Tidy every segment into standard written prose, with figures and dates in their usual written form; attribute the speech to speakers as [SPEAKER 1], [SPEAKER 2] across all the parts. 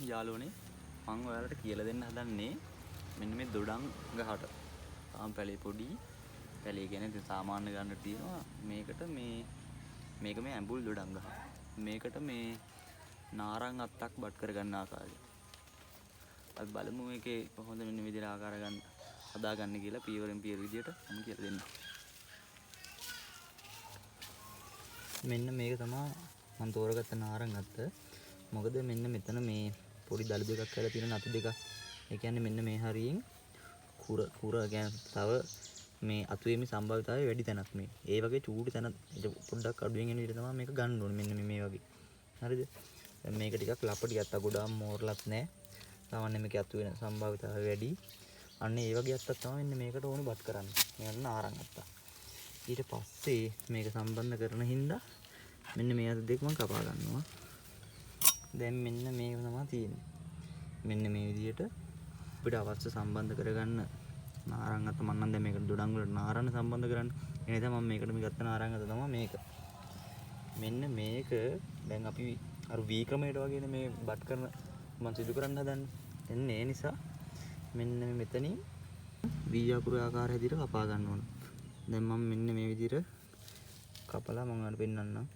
[SPEAKER 1] යාළුවනේ මම ඔයාලට කියලා දෙන්න හදන්නේ මෙන්න මේ දොඩම් ගහට. තාම පැලේ පොඩි. පැලේ කියන්නේ ඉතින් සාමාන්‍ය ගන්නට තියෙනවා. මේකට මේක මේ ඇඹුල් දොඩම් ගහ. මේකට මේ නාරං අත්තක් බත් කරගන්න ආකාරය. අපි බලමු මේකේ කොහොමද මෙන්න මේ විදිහට ආකාර ගන්න හදාගන්න කියලා පියවරෙන් පියවර විදිහට මම කියලා දෙන්නම්. මෙන්න මේක තමයි මම තෝරගත්ත නාරං අත්ත. මොකද මෙන්න මෙතන මේ පොඩි දළු දෙකක් කරලා තියෙන නතු දෙකක්. ඒ කියන්නේ මෙන්න මේ හරියෙන් කුර කියන්නේ තව මේ අතුවේමි සම්භාවිතාවය වැඩි තැනක් මේ. ඒ වගේ චූටි තැන පොඩ්ඩක් අඩුවෙන් එන විදිහට තමයි මේක ගන්න ඕනේ. මෙන්න මේ වගේ. හරිද? දැන් මේක ටිකක් ලපටියක් අත්ත ගොඩාක් මෝරලත් නැහැ. සාමාන්‍යයෙන් මේක අතු වෙන සම්භාවිතාවය වැඩි. අන්න ඒ වගේ අත්තක් තමයි මෙන්න මේකට ඕනේ බත් කරන්න. මේක නාරං අත්ත. ඊට පස්සේ මේක සම්බන්ධ කරන හින්දා මෙන්න මේ අත දෙක මම කපා ගන්නවා. දැන් මෙන්න මේක තමයි තියෙන්නේ. මෙන්න මේ විදිහට අපිට අවශ්‍ය සම්බන්ධ කරගන්න නාරං අත මම නම් දැන් මේකට දොඩම් වලට නාරං සම්බන්ධ කරන්න. ඒ නිසා මම මේකට මේ ගත්ත නාරං අත තමයි මේක. මෙන්න මේක දැන් අපි අර V ක්‍රමයට වගේනේ මේ බත් කරන මම සිදු කරන්න හදන්නේ. එන්නේ ඒ නිසා මෙන්න මෙතනින් V අකුරු ආකාර හැදියට කපා ගන්න ඕන. දැන් මම මෙන්න මේ විදිහට කපලා මම අර පෙන්නන්නම්.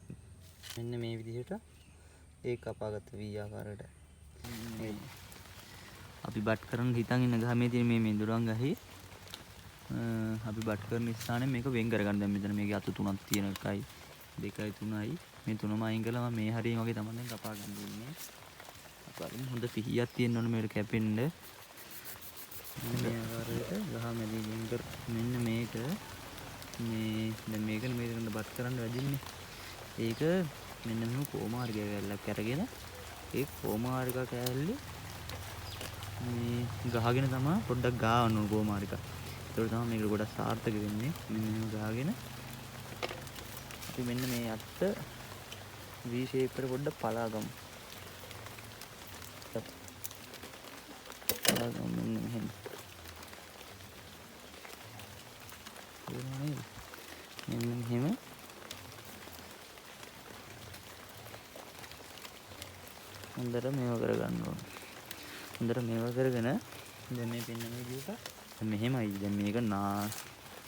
[SPEAKER 1] මෙන්න මේ විදිහට ඒ කපාගත්ත V ආකාරයට අපි බත් කරන්න හිතන් ඉන්න ගහ මේ තියෙන මේ දොඩම් ගහේ අපි බත් කරන ස්ථානේ මේක වෙන් කරගන්න. දැන් මෙතන මේකේ අතු තුනක් තියෙන 1යි 2යි 3යි මේ තුනම අයින් කළා මම මේ හරියෙන් වගේ තමයි දැන් කපා ගන්න ඕනේ. අපරිම හොඳ පිහියක් තියෙන්න ඕනේ මේකට කැපෙන්න. මේ ආකාරයට ගහ මැදින් වෙන් කර මෙන්න මේක මේ දැන් මේකනේ මේකට බත් කරන්න වැදින්නේ. ඒක මෙන්න මෙහෙම කොමාරික කැල්ලක් අරගෙන ඒ කොමාරික කැල්ලේ මේ ගහගෙන තමයි පොඩ්ඩක් ගාවන්න ඕන කොමාරික. ඒකට තමයි මේක ගොඩක් සාර්ථක වෙන්නේ. මෙන්න මෙහෙම ගාගෙන අපි මෙන්න මේ අත්ත V shape එකට පොඩ්ඩක් පලාගමු. පලාගමු මෙන්න මෙහෙම. මෙන්න මෙහෙම හොඳට මේව කරගන්න ඕන. හොඳට මේව කරගෙන දැන් මේ පෙන්නන විදිහට මෙහෙමයි. දැන් මේක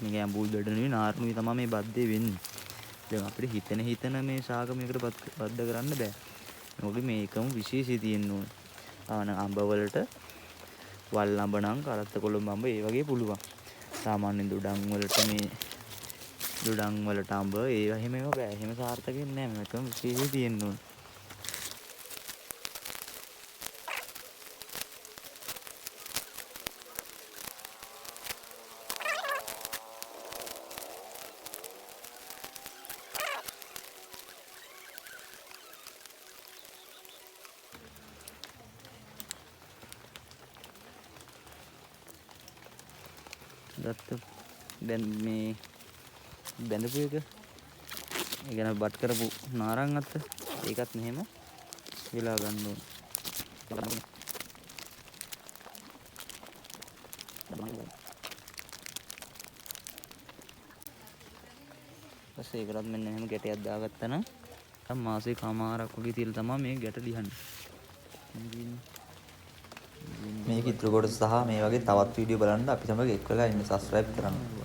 [SPEAKER 1] මේක ඇඹුල් දෙඩ නෙවෙයි නාරණුයි තමයි මේ බද්දේ වෙන්නේ. දැන් අපිට හිතන මේ ශාක මේකට බද්ද කරන්න බෑ. මොකද මේකම විශේෂය තියෙන්න ඕන. අඹ වලට වල් අඹ නම් කරත්ත කොළඹ අඹ ඒ වගේ පුළුවන්. සාමාන්‍ය දොඩම් වලට අඹ ඒවා එහෙම බෑ. එහෙම සාර්ථක වෙන්නේ නැහැ. මේකම විශේෂය තියෙන්න ඕන. දැන් මේ බැඳපු එක ඒ කියන්නේ බත් කරපු නාරං අත්ත ඒකත් මෙහෙම වෙලා ගන්න ඕන. ඊපස්සේ ඒකටත් මෙන්න මෙහෙම ගැටයක් දාගත්තා නම් මාසේ කමාරක් වගේ තියලා තමයි මේ ගැට ලියන්නේ.
[SPEAKER 2] මේ කිතුරු කොටස සහ මේ වගේ තවත් වීඩියෝ බලන්න අපි සමග එක් වෙලා ඉන්න සබ්ස්ක්‍රයිබ් කරන්න.